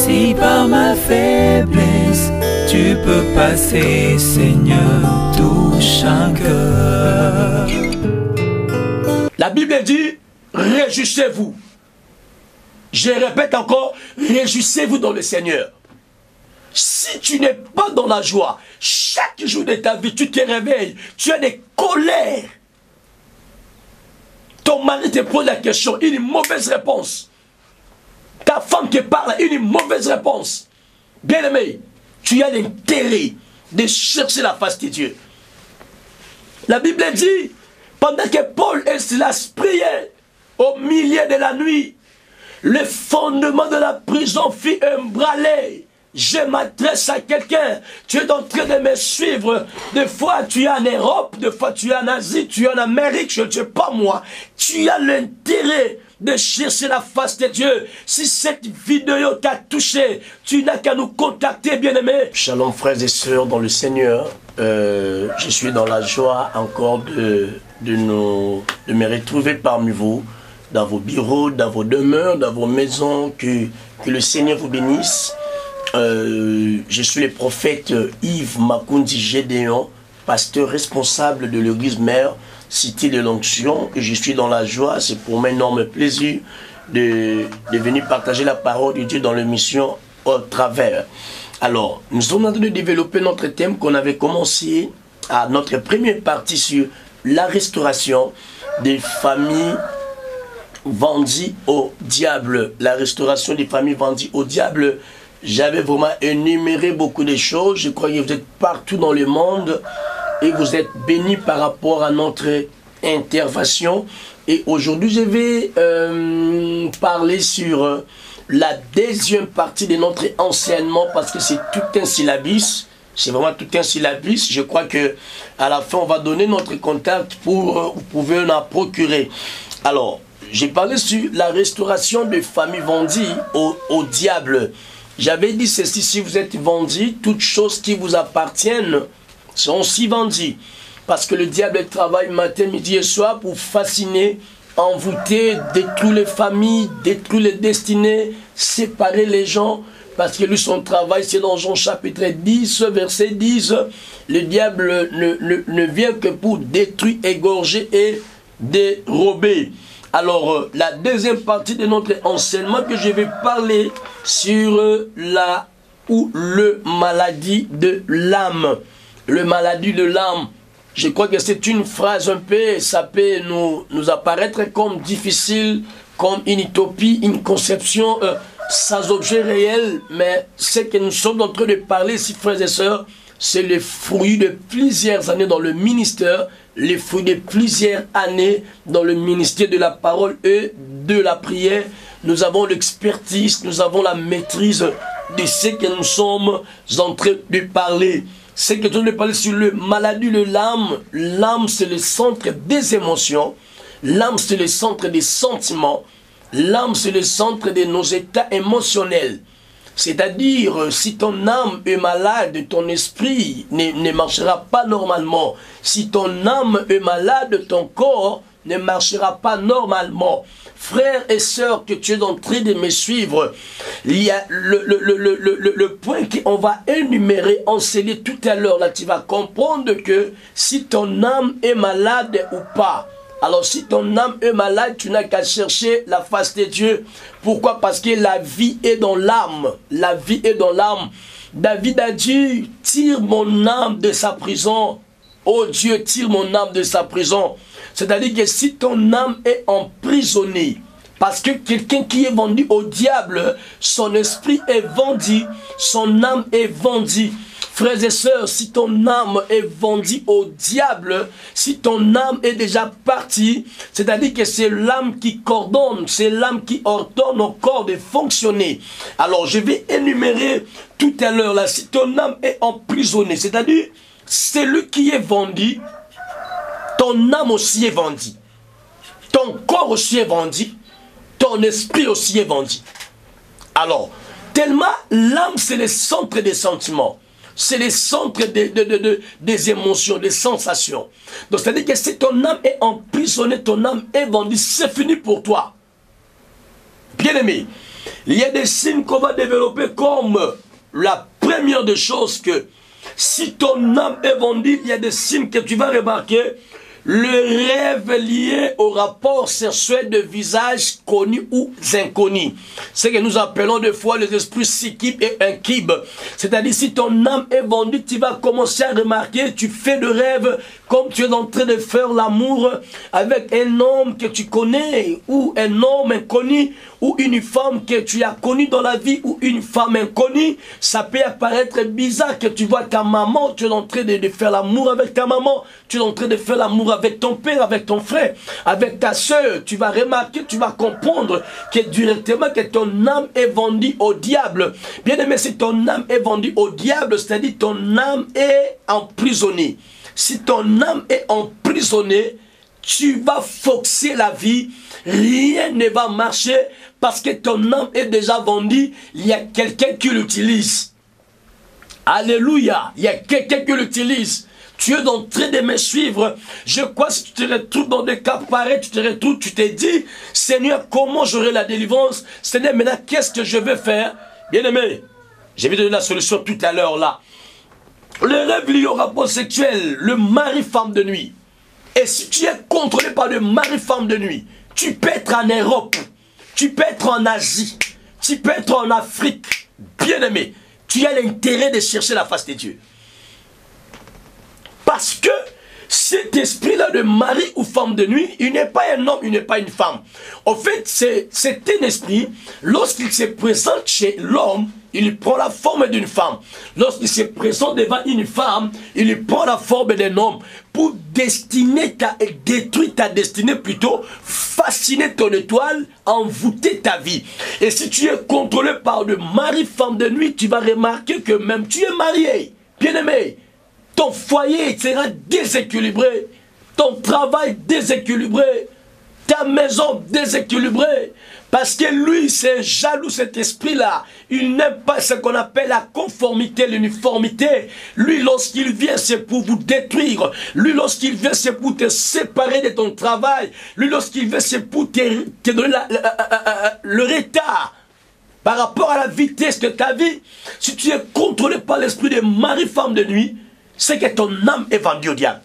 Si par ma faiblesse, tu peux passer, Seigneur, touche un cœur. La Bible dit, réjouissez-vous. Je répète encore, réjouissez-vous dans le Seigneur. Si tu n'es pas dans la joie, chaque jour de ta vie, tu te réveilles, tu as des colères. Ton mari te pose la question, une mauvaise réponse. Ta femme te parle, une mauvaise réponse. Bien-aimé, tu as l'intérêt de chercher la face de Dieu. La Bible dit, pendant que Paul et Silas priaient au milieu de la nuit, le fondement de la prison fit ébranler. Je m'adresse à quelqu'un, tu es en train de me suivre. Des fois tu es en Europe, des fois tu es en Asie, tu es en Amérique, je ne sais pas moi. Tu as l'intérêt de chercher la face de Dieu. Si cette vidéo t'a touché, tu n'as qu'à nous contacter, bien-aimé. Shalom frères et sœurs dans le Seigneur. Je suis dans la joie encore de me retrouver parmi vous, dans vos bureaux, dans vos demeures, dans vos maisons. Que le Seigneur vous bénisse. Je suis le prophète Yves Makundi Gédéon, pasteur responsable de l'église mère, cité de l'onction. Je suis dans la joie, c'est pour moi un énorme plaisir de venir partager la parole de Dieu dans l'émission au travers. Alors, nous sommes en train de développer notre thème qu'on avait commencé à notre première partie sur la restauration des familles vendues au diable. La restauration des familles vendues au diable. J'avais vraiment énuméré beaucoup de choses. Je crois que vous êtes partout dans le monde et vous êtes bénis par rapport à notre intervention. Et aujourd'hui, je vais parler sur la deuxième partie de notre enseignement parce que c'est tout un syllabus. C'est vraiment tout un syllabus. Je crois que à la fin, on va donner notre contact pour vous pouvez en procurer. Alors, j'ai parlé sur la restauration des familles vendues au diable. J'avais dit ceci, si vous êtes vendu, toutes choses qui vous appartiennent sont aussi vendues. Parce que le diable travaille matin, midi et soir pour fasciner, envoûter, détruire les familles, détruire les destinées, séparer les gens. Parce que lui, son travail, c'est dans Jean chapitre 10, verset 10. Le diable ne vient que pour détruire, égorger et dérober. Alors, la deuxième partie de notre enseignement que je vais parler sur le maladie de l'âme. Le maladie de l'âme. Je crois que c'est une phrase un peu, ça peut nous apparaître comme difficile, comme une utopie, une conception sans objet réel. Mais ce que nous sommes en train de parler ici, frères et sœurs, c'est le fruit de plusieurs années dans le ministère, les fruits de plusieurs années dans le ministère de la parole et de la prière. Nous avons l'expertise, nous avons la maîtrise de ce que nous sommes en train de parler. Ce que nous sommes en train de parler sur le maladie de l'âme. L'âme, c'est le centre des émotions. L'âme, c'est le centre des sentiments. L'âme, c'est le centre de nos états émotionnels. C'est-à-dire, si ton âme est malade, ton esprit ne marchera pas normalement. Si ton âme est malade, ton corps ne marchera pas normalement. Frères et sœurs, que tu es en train de me suivre, il y a le point qu'on va énumérer, enseigner tout à l'heure. Là, tu vas comprendre que si ton âme est malade ou pas. Alors si ton âme est malade, tu n'as qu'à chercher la face de Dieu. Pourquoi? Parce que la vie est dans l'âme. La vie est dans l'âme. David a dit, tire mon âme de sa prison. Oh Dieu, tire mon âme de sa prison. C'est-à-dire que si ton âme est emprisonnée, parce que quelqu'un qui est vendu au diable, son esprit est vendu, son âme est vendue. Frères et sœurs, si ton âme est vendue au diable, si ton âme est déjà partie, c'est-à-dire que c'est l'âme qui coordonne, c'est l'âme qui ordonne au corps de fonctionner. Alors, je vais énumérer tout à l'heure là, si ton âme est emprisonnée, c'est-à-dire celui qui est vendu, ton âme aussi est vendue. Ton corps aussi est vendu, ton esprit aussi est vendu. Alors, tellement l'âme c'est le centre des sentiments. C'est le centre des émotions, des sensations. Donc, c'est-à-dire que si ton âme est emprisonnée, ton âme est vendue, c'est fini pour toi. Bien-aimé, Il y a des signes qu'on va développer comme la première des choses que si ton âme est vendue, il y a des signes que tu vas remarquer. Le rêve lié au rapport sexuel de visages connus ou inconnus. C'est ce que nous appelons des fois les esprits psychiques et inquibes. C'est-à-dire si ton âme est vendue, tu vas commencer à remarquer, tu fais de rêves comme tu es en train de faire l'amour avec un homme que tu connais ou un homme inconnu ou une femme que tu as connue dans la vie ou une femme inconnue. Ça peut apparaître bizarre que tu vois ta maman, tu es en train de faire l'amour avec ta maman, tu es en train de faire l'amour avec ton père, avec ton frère, avec ta soeur. Tu vas remarquer, tu vas comprendre que directement que ton âme est vendue au diable. Bien aimé, si ton âme est vendue au diable, c'est-à-dire ton âme est emprisonnée. Si ton âme est emprisonnée, tu vas forcer la vie, rien ne va marcher parce que ton âme est déjà vendue, il y a quelqu'un qui l'utilise. Alléluia, il y a quelqu'un qui l'utilise. Tu es en train de me suivre. Je crois que si tu te retrouves dans des cas pareils, tu te retrouves, tu te dis, Seigneur, comment j'aurai la délivrance? Seigneur, maintenant, qu'est-ce que je vais faire? Bien-aimé, je vais te donner la solution tout à l'heure là. Le rêve lié au rapport sexuel, le mari-femme de nuit. Et si tu es contrôlé par le mari-femme de nuit, tu peux être en Europe, tu peux être en Asie, tu peux être en Afrique. Bien-aimé, tu as l'intérêt de chercher la face de Dieu. Parce que cet esprit-là de mari ou femme de nuit, il n'est pas un homme, il n'est pas une femme. En fait, c'est un esprit, lorsqu'il se présente chez l'homme, il prend la forme d'une femme. Lorsqu'il se présente devant une femme, il prend la forme d'un homme pour détruire ta destinée plutôt, fasciner ton étoile, envoûter ta vie. Et si tu es contrôlé par le mari-femme de nuit, tu vas remarquer que même tu es marié, bien-aimé. Ton foyer sera déséquilibré, ton travail déséquilibré, ta maison déséquilibrée. Parce que lui, c'est jaloux, cet esprit-là. Il n'aime pas ce qu'on appelle la conformité, l'uniformité. Lui, lorsqu'il vient, c'est pour vous détruire. Lui, lorsqu'il vient, c'est pour te séparer de ton travail. Lui, lorsqu'il vient, c'est pour te donner le retard par rapport à la vitesse de ta vie. Si tu es contrôlé par l'esprit de mari-femme de nuit, c'est que ton âme est vendue au diable.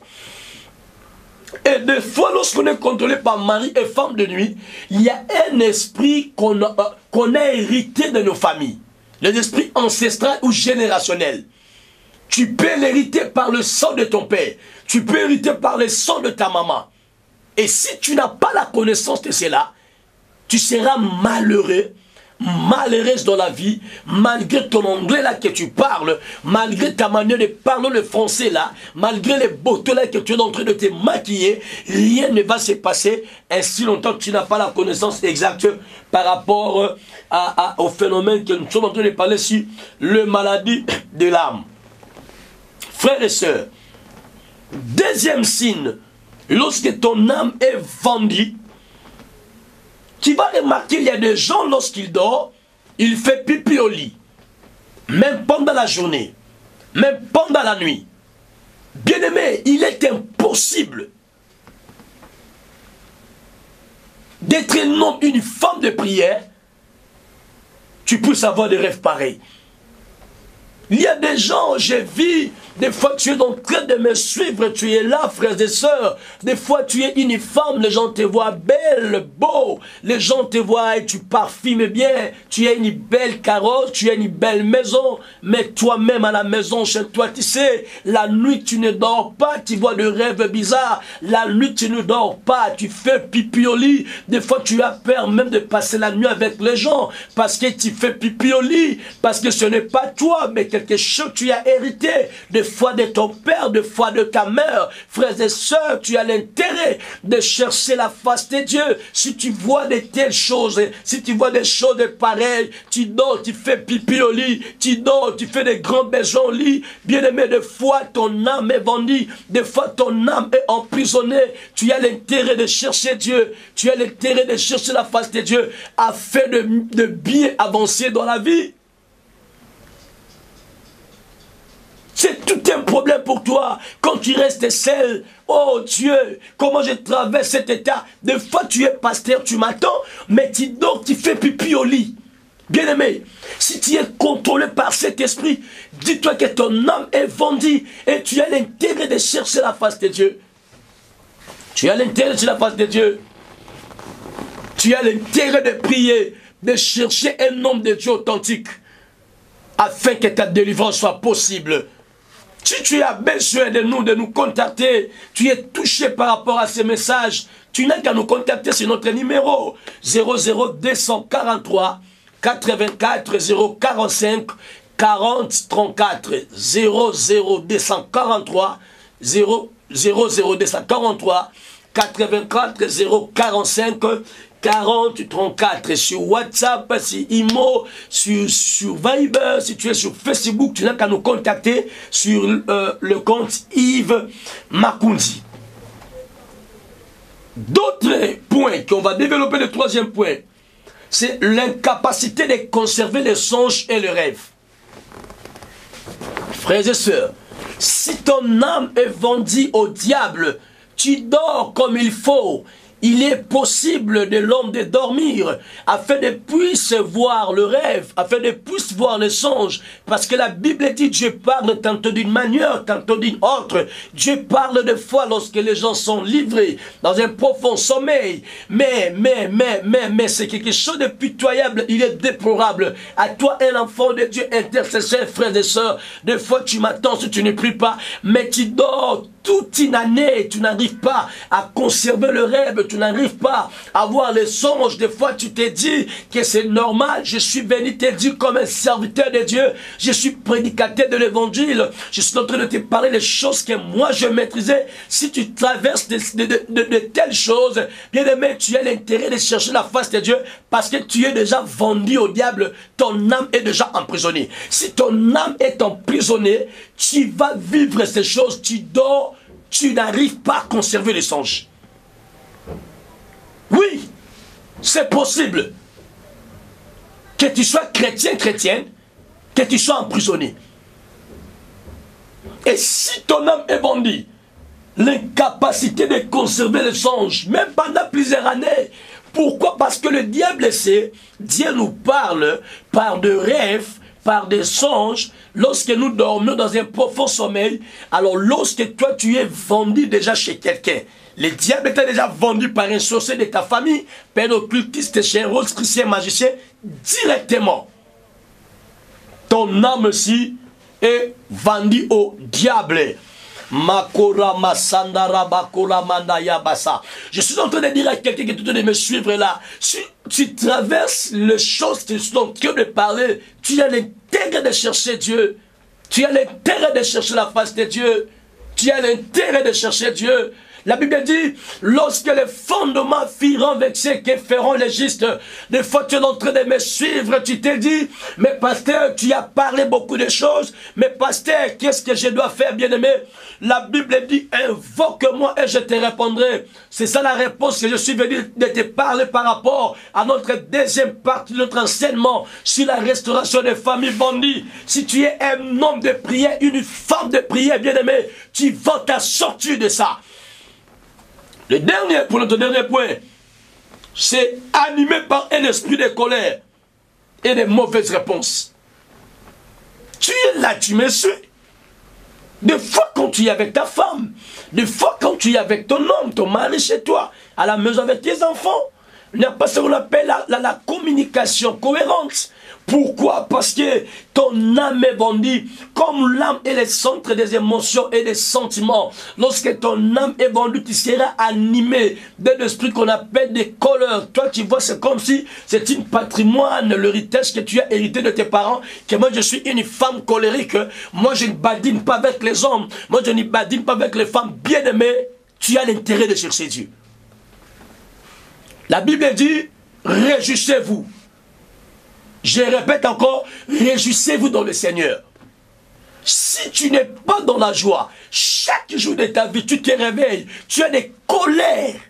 Et des fois, lorsqu'on est contrôlé par mari et femme de nuit, il y a un esprit qu'on a hérité de nos familles. L'esprit ancestral ou générationnel. Tu peux l'hériter par le sang de ton père. Tu peux hériter par le sang de ta maman. Et si tu n'as pas la connaissance de cela, tu seras malheureux, malheureuse dans la vie, malgré ton anglais là que tu parles, malgré ta manière de parler le français là, malgré les beautés là que tu es en train de te maquiller, rien ne va se passer ainsi longtemps que tu n'as pas la connaissance exacte par rapport au phénomène que nous sommes en train de parler sur le maladie de l'âme. Frères et sœurs, deuxième signe, lorsque ton âme est vendue, tu vas remarquer, il y a des gens, lorsqu'ils dorment, ils font pipi au lit. Même pendant la journée. Même pendant la nuit. Bien-aimé, il est impossible d'être un homme, une femme de prière, tu peux avoir des rêves pareils. Il y a des gens, j'ai vu, des fois tu es en train de me suivre, tu es là, frères et sœurs. Des fois tu es une femme, les gens te voient belle, beau. Les gens te voient et tu parfumes bien. Tu as une belle carrosse, tu as une belle maison. Mais toi-même à la maison, chez toi, tu sais, la nuit tu ne dors pas, tu vois de rêves bizarres. La nuit tu ne dors pas, tu fais pipi au lit. Des fois tu as peur même de passer la nuit avec les gens. Parce que tu fais pipi au lit. Parce que ce n'est pas toi, mais quelque chose que tu as hérité. Des fois de ton père, des fois de ta mère. Frères et sœurs, tu as l'intérêt de chercher la face de Dieu. Si tu vois de telles choses, si tu vois des choses pareilles, tu dors, tu fais pipi au lit, tu dors, tu fais des grands besoins au lit. Bien-aimé, des fois ton âme est vendue, des fois ton âme est emprisonnée. Tu as l'intérêt de chercher Dieu, tu as l'intérêt de chercher la face de Dieu afin de bien avancer dans la vie. C'est tout un problème pour toi quand tu restes seul. Oh Dieu, comment je traverse cet état. Des fois tu es pasteur, tu m'attends, mais tu dors, tu fais pipi au lit. Bien-aimé, si tu es contrôlé par cet esprit, dis-toi que ton âme est vendue et tu as l'intérêt de chercher la face de Dieu. Tu as l'intérêt de chercher la face de Dieu. Tu as l'intérêt de prier, de chercher un homme de Dieu authentique afin que ta délivrance soit possible. Si tu as besoin de nous contacter, tu es touché par rapport à ces messages, tu n'as qu'à nous contacter sur notre numéro 00243 84 045 40 34 00243 00243 84 045 40 34 sur WhatsApp, sur Imo, sur Viber. Si tu es sur Facebook, tu n'as qu'à nous contacter sur le compte Yves Makundi. D'autres points qu'on va développer, le troisième point, c'est l'incapacité de conserver les songes et les rêves. Frères et sœurs, si ton âme est vendue au diable, tu dors comme il faut. Il est possible de l'homme de dormir afin de puisse voir le rêve, afin de puisse voir les songes. Parce que la Bible dit Dieu parle tantôt d'une manière, tantôt d'une autre. Dieu parle des fois lorsque les gens sont livrés dans un profond sommeil. Mais c'est quelque chose de pitoyable, il est déplorable. À toi, un enfant de Dieu, intercesseur, frères et sœurs, des fois tu m'attends si tu ne pries pas, mais tu dors toute une année, tu n'arrives pas à conserver le rêve, tu n'arrives pas à voir les songes. Des fois, tu te dis que c'est normal. Je suis venu te dire comme un serviteur de Dieu. Je suis prédicateur de l'évangile. Je suis en train de te parler des choses que moi je maîtrisais. Si tu traverses de telles choses, bien aimé, tu as l'intérêt de chercher la face de Dieu parce que tu es déjà vendu au diable. Ton âme est déjà emprisonnée. Si ton âme est emprisonnée, tu vas vivre ces choses. Tu dors, tu n'arrives pas à conserver les songes. Oui, c'est possible que tu sois chrétien, chrétienne, que tu sois emprisonné. Et si ton âme est vendue, l'incapacité de conserver les songes, même pendant plusieurs années. Pourquoi? Parce que le diable sait, Dieu nous parle par de rêves, par des songes, lorsque nous dormons dans un profond sommeil. Alors lorsque toi tu es vendu déjà chez quelqu'un, le diable était déjà vendu par un sorcier de ta famille, par un occultiste, chez un rose chrétien magicien, directement. Ton âme aussi est vendue au diable. Je suis en train de dire à quelqu'un qui est en train de me suivre là, si tu traverses les choses qui sont en train de parler, tu as l'intérêt de chercher Dieu, tu as l'intérêt de chercher la face de Dieu, tu as l'intérêt de chercher Dieu. La Bible dit, lorsque les fondements firent vexer, que feront les justes? Des fois, tu es en train de me suivre, tu te dis, mais pasteur, tu as parlé beaucoup de choses, mais pasteur, qu'est-ce que je dois faire, bien-aimé? La Bible dit, invoque-moi et je te répondrai. C'est ça la réponse que je suis venu de te parler par rapport à notre deuxième partie de notre enseignement sur la restauration des familles bandies. Si tu es un homme de prière, une femme de prière, bien-aimé, tu vas t'en sortir de ça. Le dernier, pour notre dernier point, c'est animé par un esprit de colère et de mauvaises réponses. Tu es là, tu me suis. Des fois quand tu es avec ta femme, des fois quand tu es avec ton homme, ton mari chez toi, à la maison avec tes enfants, il n'y a pas ce qu'on appelle la communication cohérente. Pourquoi? Parce que ton âme est vendue. Comme l'âme est le centre des émotions et des sentiments. Lorsque ton âme est vendue, tu seras animé d'un esprit qu'on appelle des colères. Toi, tu vois, c'est comme si c'est une patrimoine, l'héritage que tu as hérité de tes parents. Que moi, je suis une femme colérique. Moi, je ne badine pas avec les hommes. Moi, je ne badine pas avec les femmes bien-aimées. Tu as l'intérêt de chercher Dieu. La Bible dit, réjouissez-vous. Je répète encore, réjouissez-vous dans le Seigneur. Si tu n'es pas dans la joie, chaque jour de ta vie, tu te réveilles, tu as des colères.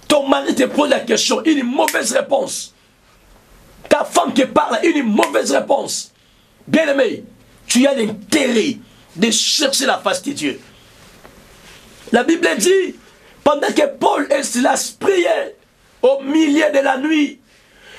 Ton mari te pose la question, une mauvaise réponse. Ta femme te parle, une mauvaise réponse. Bien-aimé, tu as l'intérêt de chercher la face de Dieu. La Bible dit, pendant que Paul et Silas priaient au milieu de la nuit,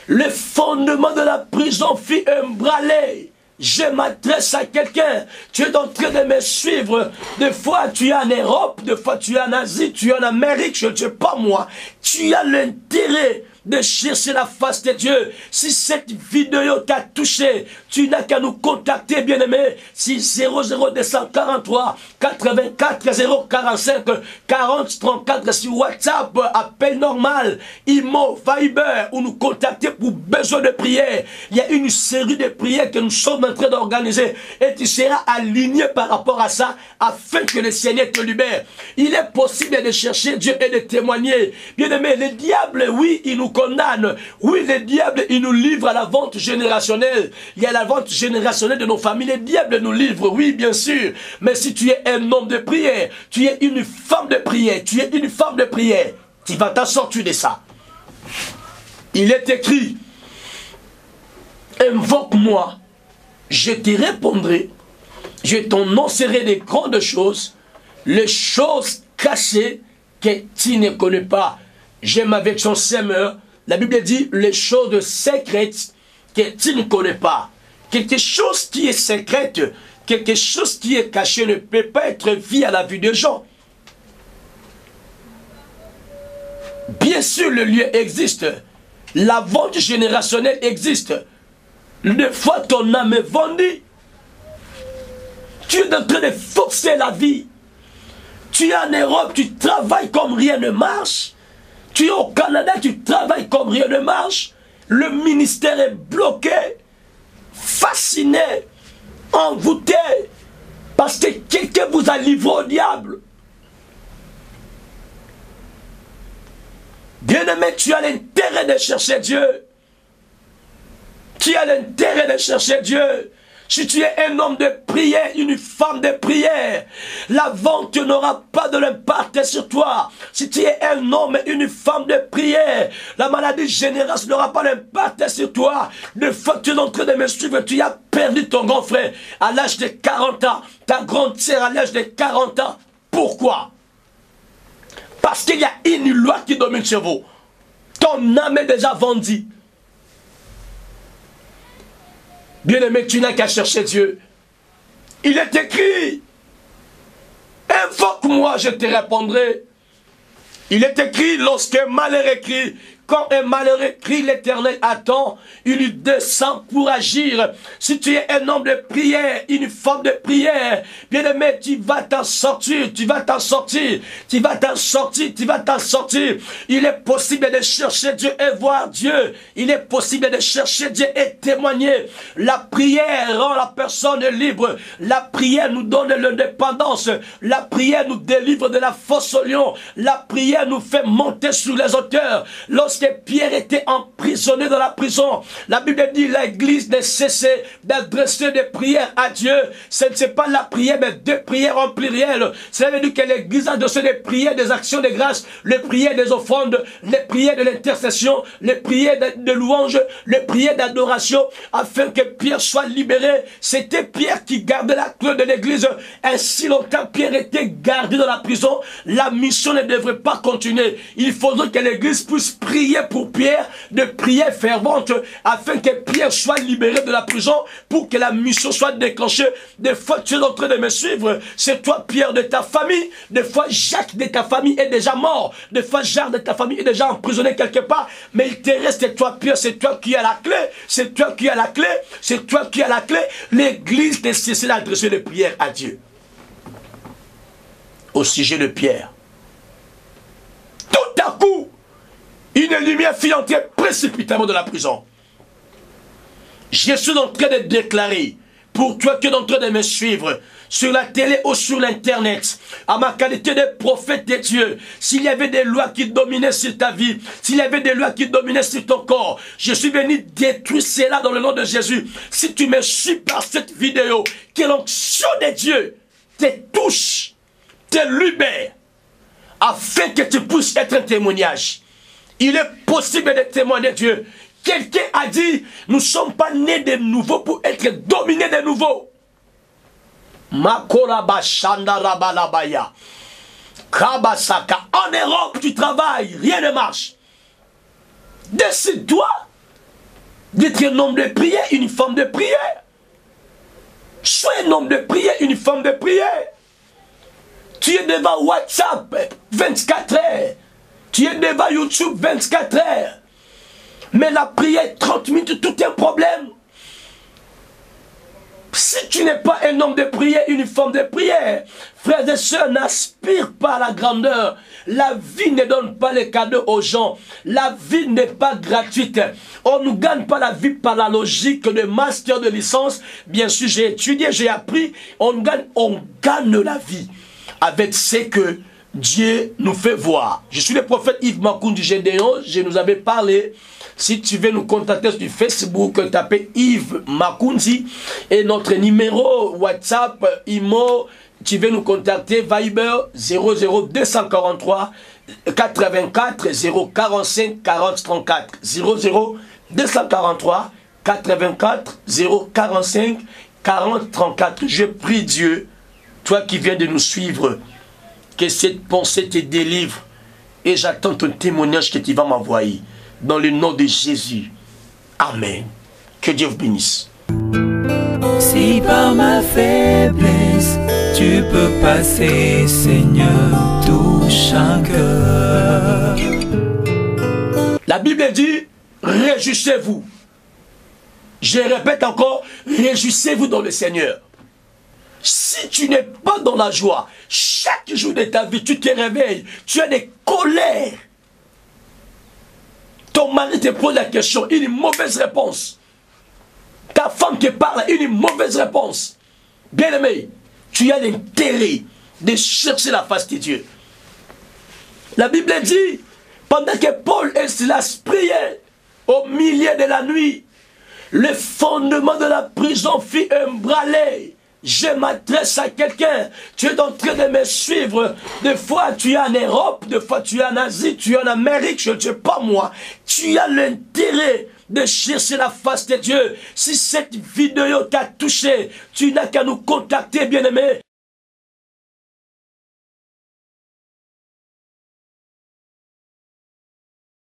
Le fondement de la prison fut ébranlé. Je m'adresse à quelqu'un. Tu es en train de me suivre. Des fois, tu es en Europe, des fois, tu es en Asie, tu es en Amérique, je ne sais pas moi. Tu as l'intérêt de chercher la face de Dieu. Si cette vidéo t'a touché, tu n'as qu'à nous contacter, bien-aimé. Si 00243 84 045 40 34 sur WhatsApp, appel normal, Imo, Viber, ou nous contacter pour besoin de prière. Il y a une série de prières que nous sommes en train d'organiser et tu seras aligné par rapport à ça afin que le Seigneur te libère. Il est possible de chercher Dieu et de témoigner. Bien-aimé, le diable, oui, il nous condamne. Oui, le diable, il nous livre à la vente générationnelle. Il y a la vente générationnelle de nos familles. Le diable nous livre, oui, bien sûr. Mais si tu es un homme de prière, tu es une femme de prière, tu es une femme de prière, tu vas t'en sortir de ça. Il est écrit, invoque-moi, je te répondrai, je t'annoncerai des grandes choses, les choses cachées que tu ne connais pas. J'aime avec son semeur. La Bible dit les choses secrètes que tu ne connais pas. Quelque chose qui est secrète, quelque chose qui est caché ne peut pas être vu à la vue des gens. Bien sûr, le lieu existe. La vente générationnelle existe. Des fois, ton âme est vendue. Tu es en train de forcer la vie. Tu es en Europe, tu travailles comme rien ne marche. Tu es au Canada, tu travailles comme rien ne marche. Le ministère est bloqué, fasciné, envoûté, parce que quelqu'un vous a livré au diable. Bien-aimé, tu as l'intérêt de chercher Dieu. Tu as l'intérêt de chercher Dieu. Si tu es un homme de prière, une femme de prière, la vente n'aura pas de l'impact sur toi. Si tu es un homme et une femme de prière, la maladie générale n'aura pas d'impact sur toi. De fois que tu es en train de me suivre, tu as perdu ton grand frère à l'âge de 40 ans, ta grande sœur à l'âge de 40 ans. Pourquoi? Parce qu'il y a une loi qui domine sur vous. Ton âme est déjà vendue. Bien-aimé, tu n'as qu'à chercher Dieu. Il est écrit, invoque-moi, je te répondrai. Il est écrit, lorsqu'un malheur écrit, quand un malheur écrit, l'Éternel attend, il descend pour agir. Si tu es un homme de prière, une femme de prière, bien-aimé, tu vas t'en sortir, tu vas t'en sortir, tu vas t'en sortir, tu vas t'en sortir. Il est possible de chercher Dieu et voir Dieu. Il est possible de chercher Dieu et témoigner. La prière rend la personne libre. La prière nous donne l'indépendance. La prière nous délivre de la fosse au lion. La prière nous fait monter sur les hauteurs. Lorsque Pierre était emprisonné dans la prison, la Bible dit l'église ne cessait d'adresser des prières à Dieu. Ce n'est pas la prière, mais deux prières en pluriel. Ça veut dire que l'église a adressé des prières, des actions de grâce, les prières des offrandes, les prières de l'intercession, les prières de louange, les prières d'adoration, afin que Pierre soit libéré. C'était Pierre qui gardait la clé de l'église. Ainsi longtemps Pierre était gardé dans la prison, la mission ne devrait pas continuer. Il faudrait que l'église puisse prier pour Pierre, de prière fervente, afin que Pierre soit libéré de la prison, pour que la mission soit déclenchée. Des fois tu es en train de me suivre, c'est toi Pierre de ta famille, des fois Jacques de ta famille est déjà mort, des fois Jacques de ta famille est déjà emprisonné quelque part, mais il te reste toi Pierre, c'est toi qui as la clé, c'est toi qui as la clé, c'est toi qui as la clé. L'église ne cesse d'adresser des prières à Dieu. Au sujet de Pierre, tout à coup, une lumière fit entrer précipitamment de la prison. Je suis en train de déclarer, pour toi qui es en train de me suivre, sur la télé ou sur l'internet, à ma qualité de prophète de Dieu, s'il y avait des lois qui dominaient sur ta vie, s'il y avait des lois qui dominaient sur ton corps, je suis venu détruire cela dans le nom de Jésus. Si tu me suis par cette vidéo, que l'onction de Dieu te touche, te libère, afin que tu puisses être un témoignage. Il est possible de témoigner Dieu. Quelqu'un a dit, nous ne sommes pas nés de nouveau pour être dominés de nouveau. En Europe, tu travailles, rien ne marche. Décide-toi d'être un homme de prière, une femme de prière. Sois un homme de prière, une femme de prière. Tu es devant WhatsApp 24 heures. Tu es devant YouTube 24 heures. Mais la prière 30 minutes, tout est un problème. Si tu n'es pas un homme de prière, une femme de prière, frères et sœurs, n'aspire pas à la grandeur. La vie ne donne pas les cadeaux aux gens. La vie n'est pas gratuite. On ne gagne pas la vie par la logique de master, de licence. Bien sûr, j'ai étudié, j'ai appris. On gagne la vie avec ce que Dieu nous fait voir. Je suis le prophète Yves Makundi Gédéon. Je nous avais parlé. Si tu veux nous contacter sur Facebook, tapez Yves Makundi et notre numéro WhatsApp, IMO, tu veux nous contacter, Viber 00243 84 045 40 34 00243 84 045 40 34. Je prie Dieu, toi qui viens de nous suivre, que cette pensée te délivre et j'attends ton témoignage que tu vas m'envoyer. Dans le nom de Jésus. Amen. Que Dieu vous bénisse. Si par ma faiblesse, tu peux passer, Seigneur, touche un cœur. La Bible dit, réjouissez-vous. Je répète encore, réjouissez-vous dans le Seigneur. Si tu n'es pas dans la joie, chaque jour de ta vie, tu te réveilles, tu as des colères. Ton mari te pose la question, une mauvaise réponse. Ta femme te parle, une mauvaise réponse. Bien-aimé, tu as l'intérêt de chercher la face de Dieu. La Bible dit, pendant que Paul et Silas priaient au milieu de la nuit, le fondement de la prison fit ébranler. Je m'adresse à quelqu'un, tu es en train de me suivre, des fois tu es en Europe, des fois tu es en Asie, tu es en Amérique, je ne sais pas moi, tu as l'intérêt de chercher la face de Dieu. Si cette vidéo t'a touché, tu n'as qu'à nous contacter, bien-aimé.